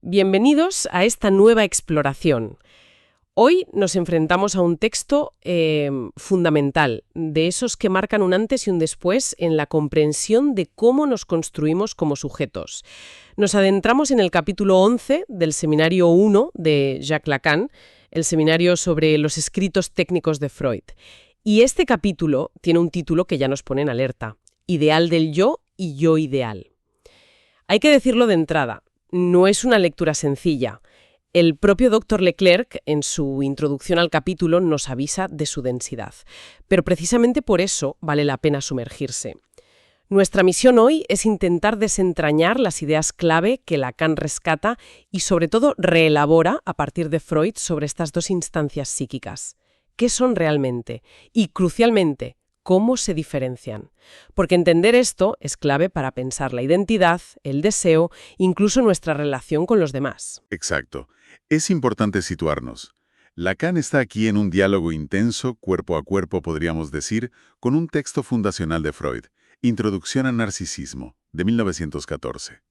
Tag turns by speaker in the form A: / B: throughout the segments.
A: Bienvenidos a esta nueva exploración. Hoy nos enfrentamos a un texto fundamental, de esos que marcan un antes y un después en la comprensión de cómo nos construimos como sujetos. Nos adentramos en el capítulo 11 del Seminario 1 de Jacques Lacan, el seminario sobre los escritos técnicos de Freud. Y este capítulo tiene un título que ya nos pone en alerta: Ideal del yo y yo ideal. Hay que decirlo de entrada. No es una lectura sencilla. El propio Dr. Leclerc, en su introducción al capítulo, nos avisa de su densidad. Pero precisamente por eso vale la pena sumergirse. Nuestra misión hoy es intentar desentrañar las ideas clave que Lacan rescata y, sobre todo, reelabora a partir de Freud sobre estas dos instancias psíquicas. ¿Qué son realmente? Y, crucialmente, ¿cómo se diferencian? Porque entender esto es clave para pensar la identidad, el deseo, incluso nuestra relación con los demás.
B: Exacto. Es importante situarnos. Lacan está aquí en un diálogo intenso, cuerpo a cuerpo podríamos decir, con un texto fundacional de Freud, Introducción al Narcisismo, de 1914.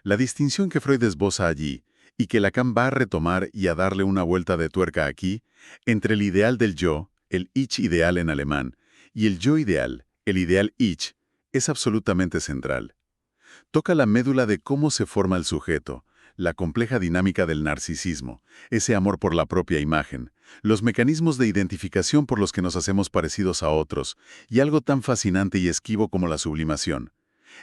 B: La distinción que Freud esboza allí, y que Lacan va a retomar y a darle una vuelta de tuerca aquí, entre el ideal del yo, el Ich ideal en alemán, y el yo ideal, el ideal Ich, es absolutamente central. Toca la médula de cómo se forma el sujeto, la compleja dinámica del narcisismo, ese amor por la propia imagen, los mecanismos de identificación por los que nos hacemos parecidos a otros, y algo tan fascinante y esquivo como la sublimación.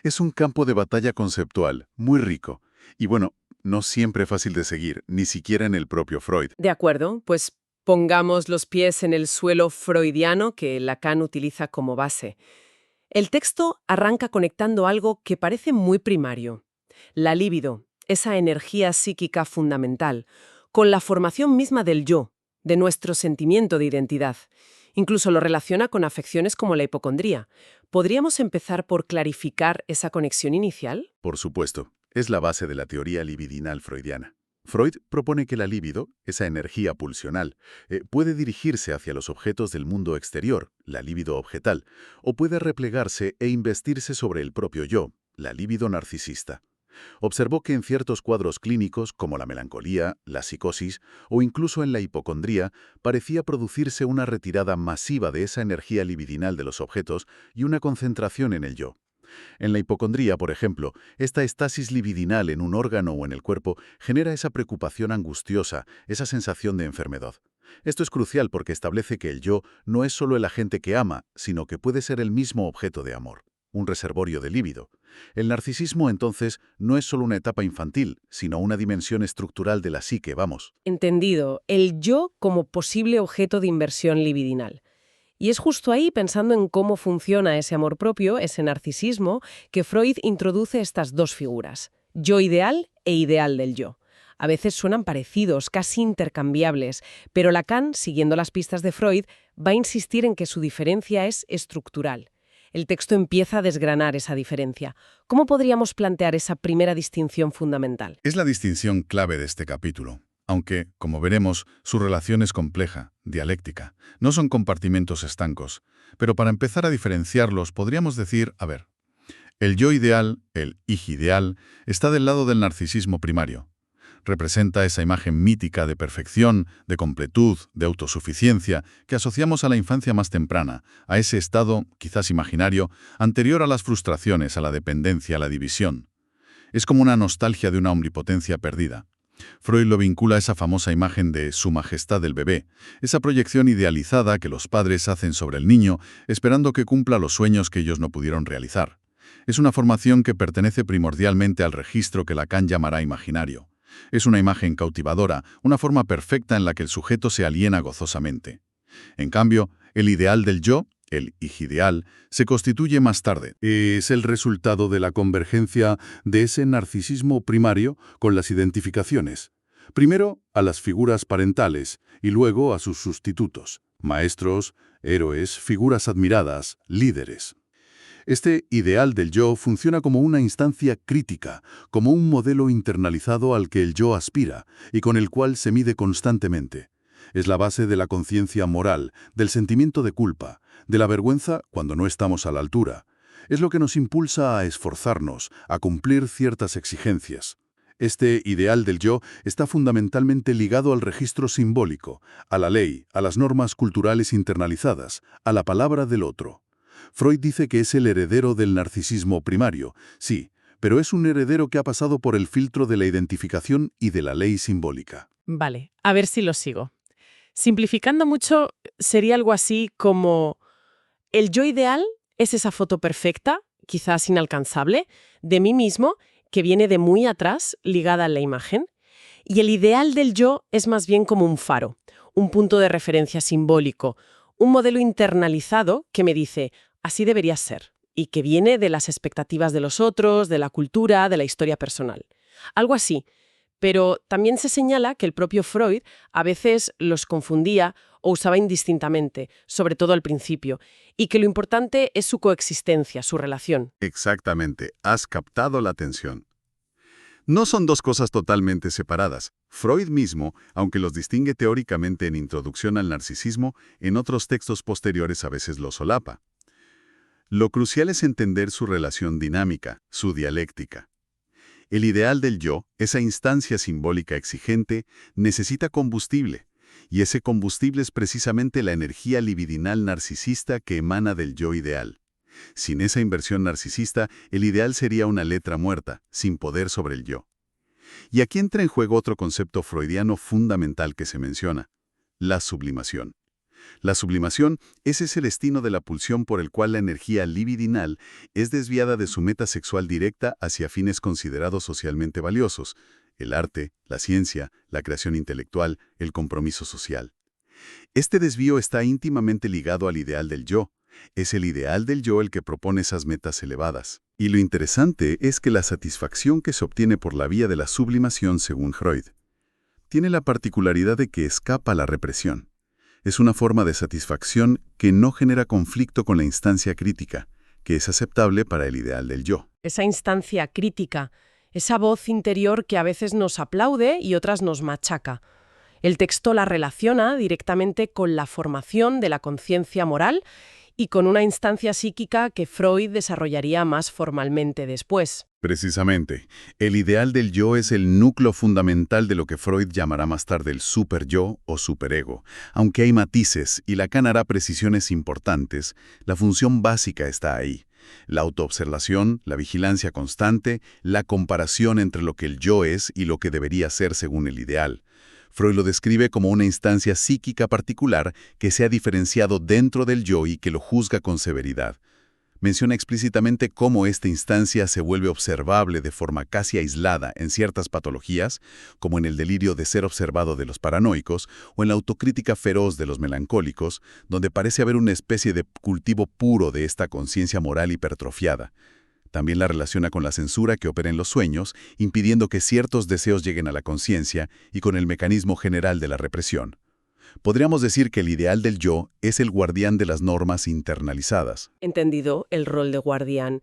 B: Es un campo de batalla conceptual, muy rico, y bueno, no siempre fácil de seguir, ni siquiera en el propio Freud.
A: De acuerdo, pues pongamos los pies en el suelo freudiano que Lacan utiliza como base. El texto arranca conectando algo que parece muy primario: la libido, esa energía psíquica fundamental, con la formación misma del yo, de nuestro sentimiento de identidad. Incluso lo relaciona con afecciones como la hipocondría. ¿Podríamos empezar por clarificar esa conexión inicial?
B: Por supuesto, es la base de la teoría libidinal freudiana. Freud propone que la libido, esa energía pulsional, puede dirigirse hacia los objetos del mundo exterior, la libido objetal, o puede replegarse e investirse sobre el propio yo, la libido narcisista. Observó que en ciertos cuadros clínicos, como la melancolía, la psicosis o incluso en la hipocondría, parecía producirse una retirada masiva de esa energía libidinal de los objetos y una concentración en el yo. En la hipocondría, por ejemplo, esta estasis libidinal en un órgano o en el cuerpo genera esa preocupación angustiosa, esa sensación de enfermedad. Esto es crucial porque establece que el yo no es solo el agente que ama, sino que puede ser el mismo objeto de amor, un reservorio de líbido. El narcisismo, entonces, no es solo una etapa infantil, sino una dimensión estructural de la psique, vamos.
A: Entendido, el yo como posible objeto de inversión libidinal. Y es justo ahí, pensando en cómo funciona ese amor propio, ese narcisismo, que Freud introduce estas dos figuras: yo ideal e ideal del yo. A veces suenan parecidos, casi intercambiables, pero Lacan, siguiendo las pistas de Freud, va a insistir en que su diferencia es estructural. El texto empieza a desgranar esa diferencia. ¿Cómo podríamos plantear esa primera distinción fundamental?
B: Es la distinción clave de este capítulo. Aunque, como veremos, su relación es compleja, dialéctica. No son compartimentos estancos. Pero para empezar a diferenciarlos, podríamos decir, el yo ideal, el Ich ideal, está del lado del narcisismo primario. Representa esa imagen mítica de perfección, de completud, de autosuficiencia, que asociamos a la infancia más temprana, a ese estado, quizás imaginario, anterior a las frustraciones, a la dependencia, a la división. Es como una nostalgia de una omnipotencia perdida. Freud lo vincula a esa famosa imagen de Su Majestad del bebé, esa proyección idealizada que los padres hacen sobre el niño, esperando que cumpla los sueños que ellos no pudieron realizar. Es una formación que pertenece primordialmente al registro que Lacan llamará imaginario. Es una imagen cautivadora, una forma perfecta en la que el sujeto se aliena gozosamente. En cambio, el ideal del yo, el Ich ideal, se constituye más tarde. Es el resultado de la convergencia de ese narcisismo primario con las identificaciones. Primero a las figuras parentales y luego a sus sustitutos, maestros, héroes, figuras admiradas, líderes. Este ideal del yo funciona como una instancia crítica, como un modelo internalizado al que el yo aspira y con el cual se mide constantemente. Es la base de la conciencia moral, del sentimiento de culpa, de la vergüenza cuando no estamos a la altura. Es lo que nos impulsa a esforzarnos, a cumplir ciertas exigencias. Este ideal del yo está fundamentalmente ligado al registro simbólico, a la ley, a las normas culturales internalizadas, a la palabra del otro. Freud dice que es el heredero del narcisismo primario, sí, pero es un heredero que ha pasado por el filtro de la identificación y de la ley simbólica.
A: Vale, a ver si lo sigo. Simplificando mucho, sería algo así como: el yo ideal es esa foto perfecta, quizás inalcanzable, de mí mismo, que viene de muy atrás, ligada a la imagen. Y el ideal del yo es más bien como un faro, un punto de referencia simbólico, un modelo internalizado que me dice: así debería ser, y que viene de las expectativas de los otros, de la cultura, de la historia personal. Algo así. Pero también se señala que el propio Freud a veces los confundía o usaba indistintamente, sobre todo al principio, y que lo importante es su coexistencia, su relación.
B: Exactamente, has captado la atención. No son dos cosas totalmente separadas. Freud mismo, aunque los distingue teóricamente en Introducción al Narcisismo, en otros textos posteriores a veces los solapa. Lo crucial es entender su relación dinámica, su dialéctica. El ideal del yo, esa instancia simbólica exigente, necesita combustible, y ese combustible es precisamente la energía libidinal narcisista que emana del yo ideal. Sin esa inversión narcisista, el ideal sería una letra muerta, sin poder sobre el yo. Y aquí entra en juego otro concepto freudiano fundamental que se menciona: la sublimación. La sublimación es ese destino de la pulsión por el cual la energía libidinal es desviada de su meta sexual directa hacia fines considerados socialmente valiosos: el arte, la ciencia, la creación intelectual, el compromiso social. Este desvío está íntimamente ligado al ideal del yo. Es el ideal del yo el que propone esas metas elevadas. Y lo interesante es que la satisfacción que se obtiene por la vía de la sublimación, según Freud, tiene la particularidad de que escapa a la represión. Es una forma de satisfacción que no genera conflicto con la instancia crítica, que es aceptable para el ideal del yo.
A: Esa instancia crítica, esa voz interior que a veces nos aplaude y otras nos machaca. El texto la relaciona directamente con la formación de la conciencia moral y con una instancia psíquica que Freud desarrollaría más formalmente después.
B: Precisamente, el ideal del yo es el núcleo fundamental de lo que Freud llamará más tarde el superyo o superego. Aunque hay matices y Lacan hará precisiones importantes, la función básica está ahí. La autoobservación, la vigilancia constante, la comparación entre lo que el yo es y lo que debería ser según el ideal. Freud lo describe como una instancia psíquica particular que se ha diferenciado dentro del yo y que lo juzga con severidad. Menciona explícitamente cómo esta instancia se vuelve observable de forma casi aislada en ciertas patologías, como en el delirio de ser observado de los paranoicos o en la autocrítica feroz de los melancólicos, donde parece haber una especie de cultivo puro de esta conciencia moral hipertrofiada. También la relaciona con la censura que opera en los sueños, impidiendo que ciertos deseos lleguen a la conciencia, y con el mecanismo general de la represión. Podríamos decir que el ideal del yo es el guardián de las normas internalizadas.
A: Entendido el rol de guardián,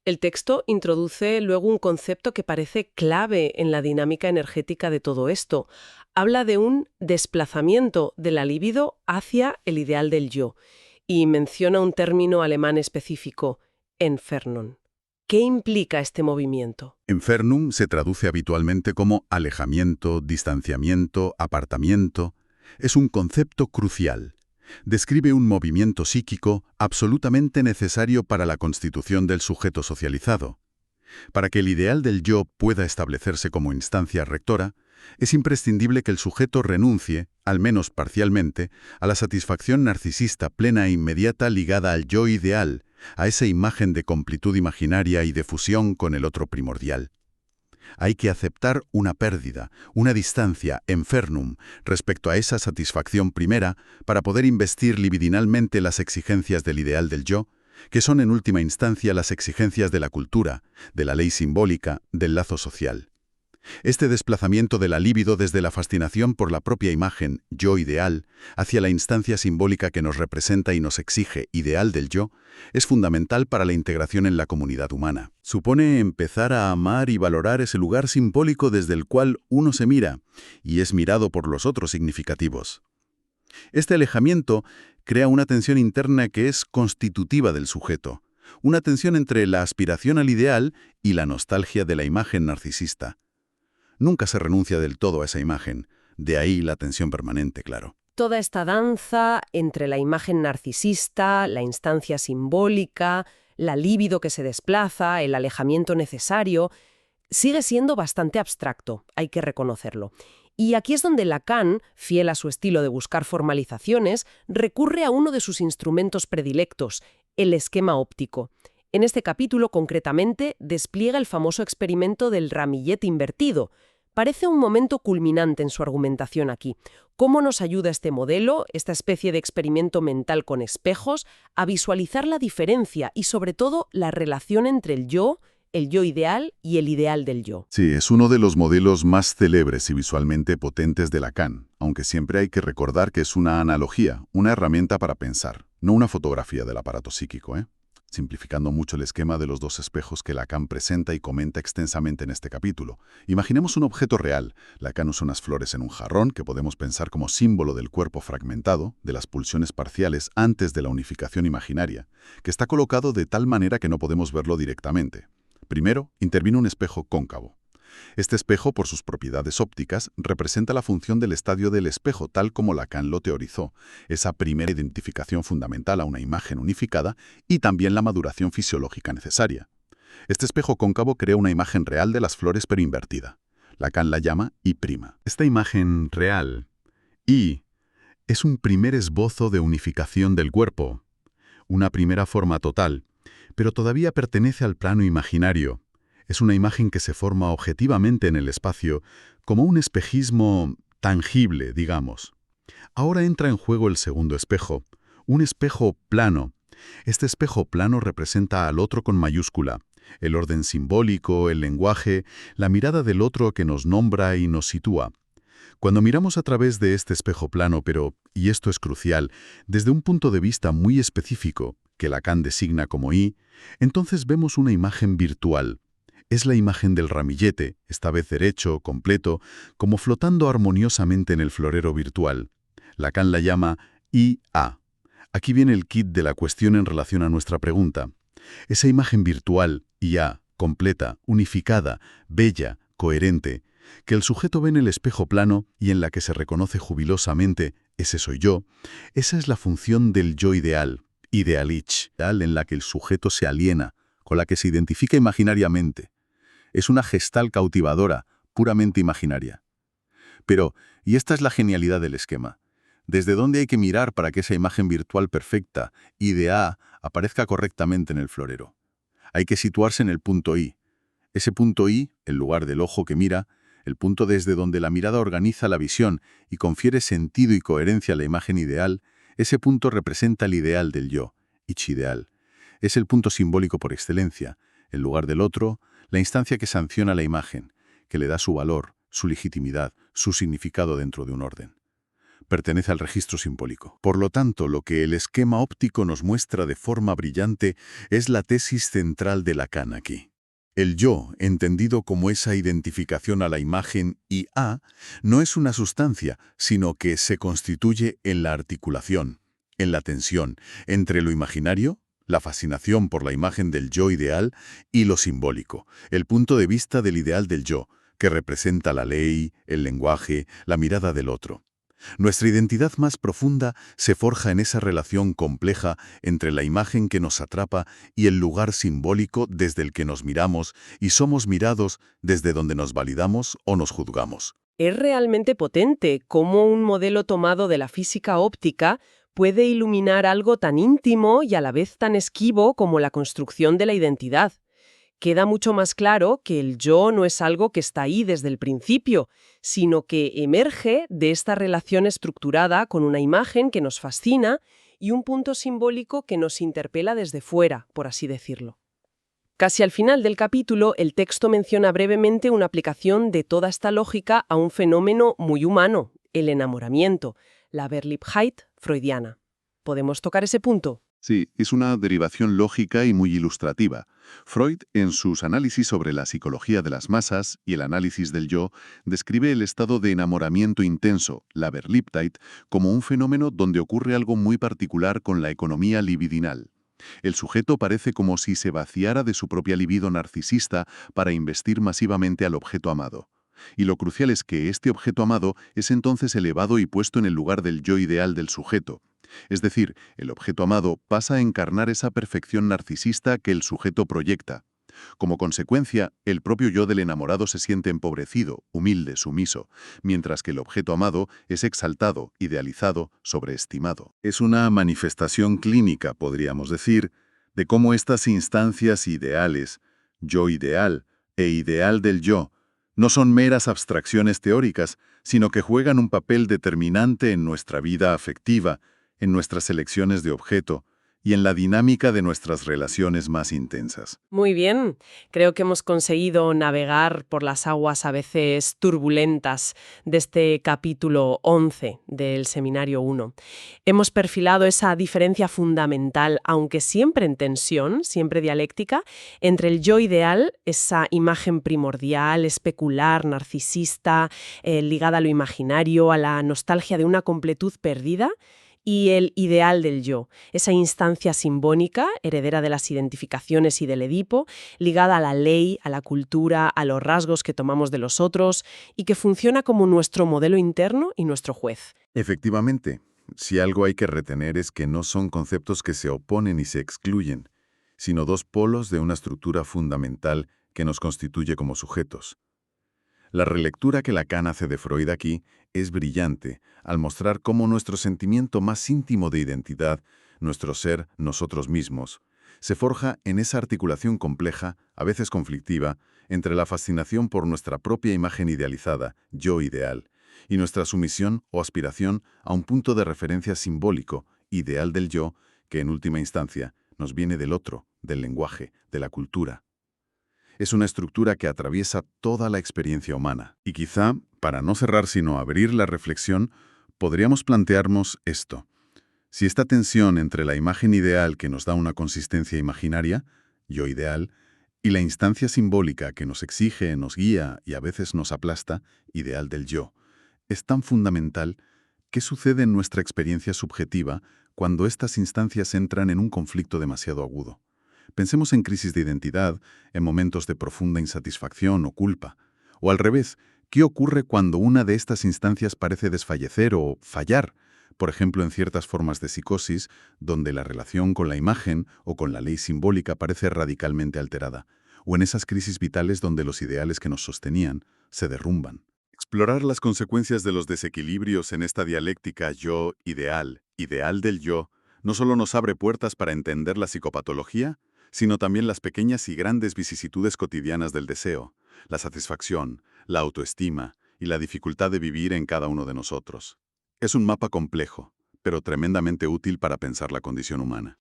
A: el texto introduce luego un concepto que parece clave en la dinámica energética de todo esto. Habla de un desplazamiento de la libido hacia el ideal del yo y menciona un término alemán específico: Entfernung. ¿Qué implica este movimiento?
B: Entfernung se traduce habitualmente como alejamiento, distanciamiento, apartamiento. Es un concepto crucial. Describe un movimiento psíquico absolutamente necesario para la constitución del sujeto socializado. Para que el ideal del yo pueda establecerse como instancia rectora, es imprescindible que el sujeto renuncie, al menos parcialmente, a la satisfacción narcisista plena e inmediata ligada al yo ideal, a esa imagen de completud imaginaria y de fusión con el otro primordial. Hay que aceptar una pérdida, una distancia, entfernung, respecto a esa satisfacción primera para poder investir libidinalmente las exigencias del ideal del yo, que son en última instancia las exigencias de la cultura, de la ley simbólica, del lazo social. Este desplazamiento de la libido desde la fascinación por la propia imagen, yo ideal, hacia la instancia simbólica que nos representa y nos exige, ideal del yo, es fundamental para la integración en la comunidad humana. Supone empezar a amar y valorar ese lugar simbólico desde el cual uno se mira, y es mirado por los otros significativos. Este alejamiento crea una tensión interna que es constitutiva del sujeto, una tensión entre la aspiración al ideal y la nostalgia de la imagen narcisista. Nunca se renuncia del todo a esa imagen. De ahí la tensión permanente, claro.
A: Toda esta danza entre la imagen narcisista, la instancia simbólica, la libido que se desplaza, el alejamiento necesario, sigue siendo bastante abstracto, hay que reconocerlo. Y aquí es donde Lacan, fiel a su estilo de buscar formalizaciones, recurre a uno de sus instrumentos predilectos, el esquema óptico. En este capítulo, concretamente, despliega el famoso experimento del ramillete invertido. Parece un momento culminante en su argumentación aquí. ¿Cómo nos ayuda este modelo, esta especie de experimento mental con espejos, a visualizar la diferencia y, sobre todo, la relación entre el yo ideal y el ideal del yo?
B: Sí, es uno de los modelos más célebres y visualmente potentes de Lacan, aunque siempre hay que recordar que es una analogía, una herramienta para pensar, no una fotografía del aparato psíquico, simplificando mucho el esquema de los dos espejos que Lacan presenta y comenta extensamente en este capítulo. Imaginemos un objeto real. Lacan usa unas flores en un jarrón que podemos pensar como símbolo del cuerpo fragmentado, de las pulsiones parciales antes de la unificación imaginaria, que está colocado de tal manera que no podemos verlo directamente. Primero, interviene un espejo cóncavo. Este espejo, por sus propiedades ópticas, representa la función del estadio del espejo tal como Lacan lo teorizó, esa primera identificación fundamental a una imagen unificada y también la maduración fisiológica necesaria. Este espejo cóncavo crea una imagen real de las flores pero invertida. Lacan la llama I'. Esta imagen real, I, es un primer esbozo de unificación del cuerpo, una primera forma total, pero todavía pertenece al plano imaginario. Es una imagen que se forma objetivamente en el espacio, como un espejismo tangible, digamos. Ahora entra en juego el segundo espejo, un espejo plano. Este espejo plano representa al otro con mayúscula, el orden simbólico, el lenguaje, la mirada del otro que nos nombra y nos sitúa. Cuando miramos a través de este espejo plano, pero, y esto es crucial, desde un punto de vista muy específico, que Lacan designa como I, entonces vemos una imagen virtual. Es la imagen del ramillete, esta vez derecho, completo, como flotando armoniosamente en el florero virtual. Lacan la llama IA. Aquí viene el kit de la cuestión en relación a nuestra pregunta. Esa imagen virtual, IA, completa, unificada, bella, coherente, que el sujeto ve en el espejo plano y en la que se reconoce jubilosamente, ese soy yo, esa es la función del yo ideal, idealich, en la que el sujeto se aliena, con la que se identifica imaginariamente. Es una gestal cautivadora, puramente imaginaria. Pero, y esta es la genialidad del esquema, ¿desde dónde hay que mirar para que esa imagen virtual perfecta, idea, aparezca correctamente en el florero? Hay que situarse en el punto I. Ese punto I, el lugar del ojo que mira, el punto desde donde la mirada organiza la visión y confiere sentido y coherencia a la imagen ideal, ese punto representa el ideal del yo, ich ideal. Es el punto simbólico por excelencia, el lugar del otro, la instancia que sanciona la imagen, que le da su valor, su legitimidad, su significado dentro de un orden. Pertenece al registro simbólico. Por lo tanto, lo que el esquema óptico nos muestra de forma brillante es la tesis central de Lacan aquí. El yo, entendido como esa identificación a la imagen IA, no es una sustancia, sino que se constituye en la articulación, en la tensión, entre lo imaginario, la fascinación por la imagen del yo ideal, y lo simbólico, el punto de vista del ideal del yo, que representa la ley, el lenguaje, la mirada del otro. Nuestra identidad más profunda se forja en esa relación compleja entre la imagen que nos atrapa y el lugar simbólico desde el que nos miramos y somos mirados desde donde nos validamos o nos juzgamos.
A: Es realmente potente cómo un modelo tomado de la física óptica puede iluminar algo tan íntimo y a la vez tan esquivo como la construcción de la identidad. Queda mucho más claro que el yo no es algo que está ahí desde el principio, sino que emerge de esta relación estructurada con una imagen que nos fascina y un punto simbólico que nos interpela desde fuera, por así decirlo. Casi al final del capítulo, el texto menciona brevemente una aplicación de toda esta lógica a un fenómeno muy humano, el enamoramiento, la Verliebtheit freudiana. ¿Podemos tocar ese punto?
B: Sí, es una derivación lógica y muy ilustrativa. Freud, en sus análisis sobre la psicología de las masas y el análisis del yo, describe el estado de enamoramiento intenso, la Verliebtheit, como un fenómeno donde ocurre algo muy particular con la economía libidinal. El sujeto parece como si se vaciara de su propia libido narcisista para investir masivamente al objeto amado.
C: Y lo crucial es que este objeto amado es entonces elevado y puesto en el lugar del yo ideal del sujeto. Es decir, el objeto amado pasa a encarnar esa perfección narcisista que el sujeto proyecta. Como consecuencia, el propio yo del enamorado se siente empobrecido, humilde, sumiso, mientras que el objeto amado es exaltado, idealizado, sobreestimado. Es una manifestación clínica, podríamos decir, de cómo estas instancias ideales, yo ideal e ideal del yo, no son meras abstracciones teóricas, sino que juegan un papel determinante en nuestra vida afectiva, en nuestras elecciones de objeto y en la dinámica de nuestras relaciones más intensas.
A: Muy bien, creo que hemos conseguido navegar por las aguas a veces turbulentas de este capítulo 11 del Seminario 1. Hemos perfilado esa diferencia fundamental, aunque siempre en tensión, siempre dialéctica, entre el yo ideal, esa imagen primordial, especular, narcisista, ligada a lo imaginario, a la nostalgia de una completud perdida, y el ideal del yo, esa instancia simbólica, heredera de las identificaciones y del Edipo, ligada a la ley, a la cultura, a los rasgos que tomamos de los otros y que funciona como nuestro modelo interno y nuestro juez.
C: Efectivamente, si algo hay que retener es que no son conceptos que se oponen y se excluyen, sino dos polos de una estructura fundamental que nos constituye como sujetos. La relectura que Lacan hace de Freud aquí es brillante al mostrar cómo nuestro sentimiento más íntimo de identidad, nuestro ser, nosotros mismos, se forja en esa articulación compleja, a veces conflictiva, entre la fascinación por nuestra propia imagen idealizada, yo ideal, y nuestra sumisión o aspiración a un punto de referencia simbólico, ideal del yo, que en última instancia nos viene del otro, del lenguaje, de la cultura. Es una estructura que atraviesa toda la experiencia humana. Y quizá, para no cerrar sino abrir la reflexión, podríamos plantearnos esto. Si esta tensión entre la imagen ideal que nos da una consistencia imaginaria, yo ideal, y la instancia simbólica que nos exige, nos guía y a veces nos aplasta, ideal del yo, es tan fundamental, ¿qué sucede en nuestra experiencia subjetiva cuando estas instancias entran en un conflicto demasiado agudo? Pensemos en crisis de identidad, en momentos de profunda insatisfacción o culpa. O al revés, ¿qué ocurre cuando una de estas instancias parece desfallecer o fallar? Por ejemplo, en ciertas formas de psicosis, donde la relación con la imagen o con la ley simbólica parece radicalmente alterada. O en esas crisis vitales donde los ideales que nos sostenían se derrumban. Explorar las consecuencias de los desequilibrios en esta dialéctica yo-ideal, ideal del yo, no solo nos abre puertas para entender la psicopatología, sino también las pequeñas y grandes vicisitudes cotidianas del deseo, la satisfacción, la autoestima y la dificultad de vivir en cada uno de nosotros. Es un mapa complejo, pero tremendamente útil para pensar la condición humana.